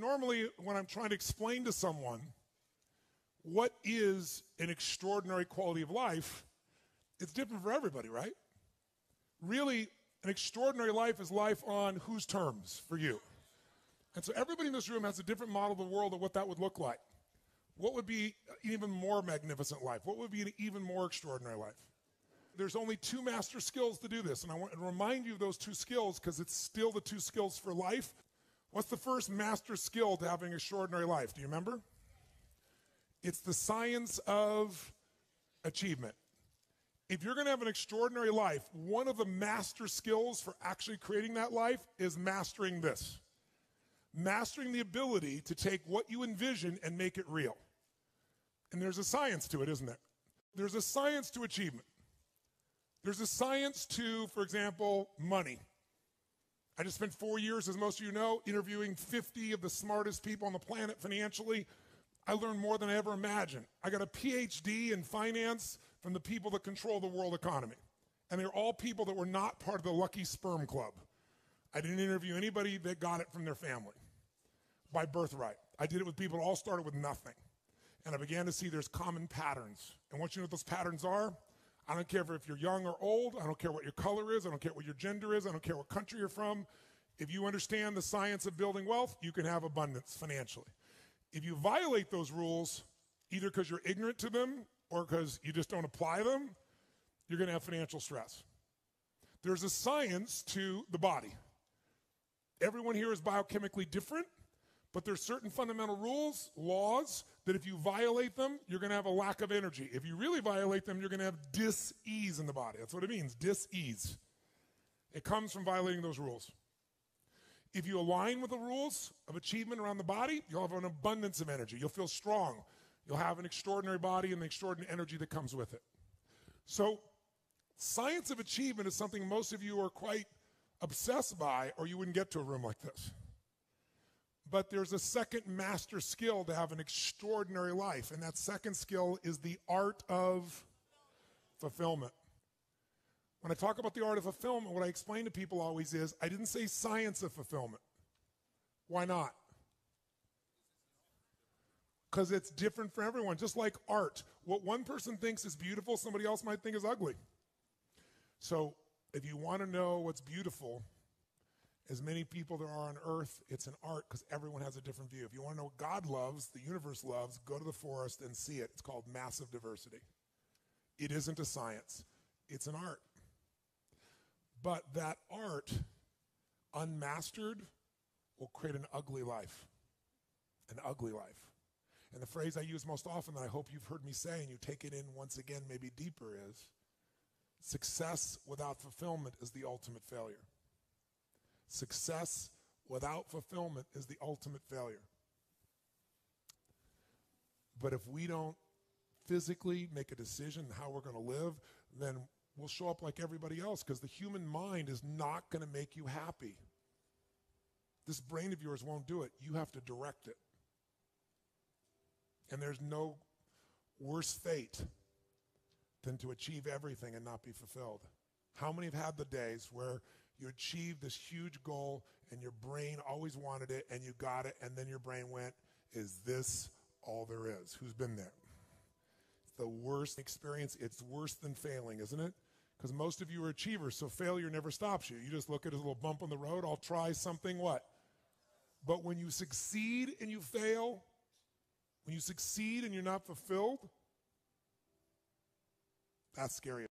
normally when I'm trying to explain to someone what is an extraordinary quality of life, it's different for everybody, right? Really, an extraordinary life is life on whose terms for you? And so everybody in this room has a different model of the world of what that would look like. What would be an even more magnificent life? What would be an even more extraordinary life? There's only two master skills to do this, and I want to remind you of those two skills because it's still the two skills for life. What's the first master skill to having an extraordinary life? Do you remember? It's the science of achievement. If you're going to have an extraordinary life, one of the master skills for actually creating that life is mastering this. Mastering the ability to take what you envision and make it real. And there's a science to it, isn't there? There's a science to achievement. There's a science to, for example, money. I just spent 4 years, as most of you know, interviewing 50 of the smartest people on the planet financially. I learned more than I ever imagined. I got a PhD in finance from the people that control the world economy. And they're all people that were not part of the lucky sperm club. I didn't interview anybody that got it from their family by birthright. I did it with people that all started with nothing. And I began to see there's common patterns. And once you know what those patterns are, I don't care if you're young or old. I don't care what your color is. I don't care what your gender is. I don't care what country you're from. If you understand the science of building wealth, you can have abundance financially. If you violate those rules, either because you're ignorant to them or because you just don't apply them, you're going to have financial stress. There's a science to the body. Everyone here is biochemically different, but there's certain fundamental rules, laws, that if you violate them, you're going to have a lack of energy. If you really violate them, you're going to have dis-ease in the body. That's what it means, dis-ease. It comes from violating those rules. If you align with the rules of achievement around the body, you'll have an abundance of energy. You'll feel strong. You'll have an extraordinary body and the extraordinary energy that comes with it. So, science of achievement is something most of you are quite obsessed by, or you wouldn't get to a room like this. But there's a second master skill to have an extraordinary life, and that second skill is the art of fulfillment. When I talk about the art of fulfillment, what I explain to people always is, I didn't say science of fulfillment. Why not? Because it's different for everyone, just like art. What one person thinks is beautiful, somebody else might think is ugly. So if you want to know what's beautiful, as many people there are on earth, it's an art because everyone has a different view. If you want to know what God loves, the universe loves, go to the forest and see it. It's called massive diversity. It isn't a science. It's an art. But that art, unmastered, will create an ugly life. An ugly life. And the phrase I use most often that I hope you've heard me say and you take it in once again, maybe deeper, is success without fulfillment is the ultimate failure. Success without fulfillment is the ultimate failure. But if we don't physically make a decision how we're going to live, then we'll show up like everybody else because the human mind is not going to make you happy. This brain of yours won't do it. You have to direct it. And there's no worse fate than to achieve everything and not be fulfilled. How many have had the days where you achieved this huge goal and your brain always wanted it and you got it and then your brain went, is this all there is? Who's been there? It's the worst experience. It's worse than failing, isn't it? Because most of you are achievers, so failure never stops you. You just look at it as a little bump on the road. I'll try something, what? But when you succeed and you fail, when you succeed and you're not fulfilled, that's scary.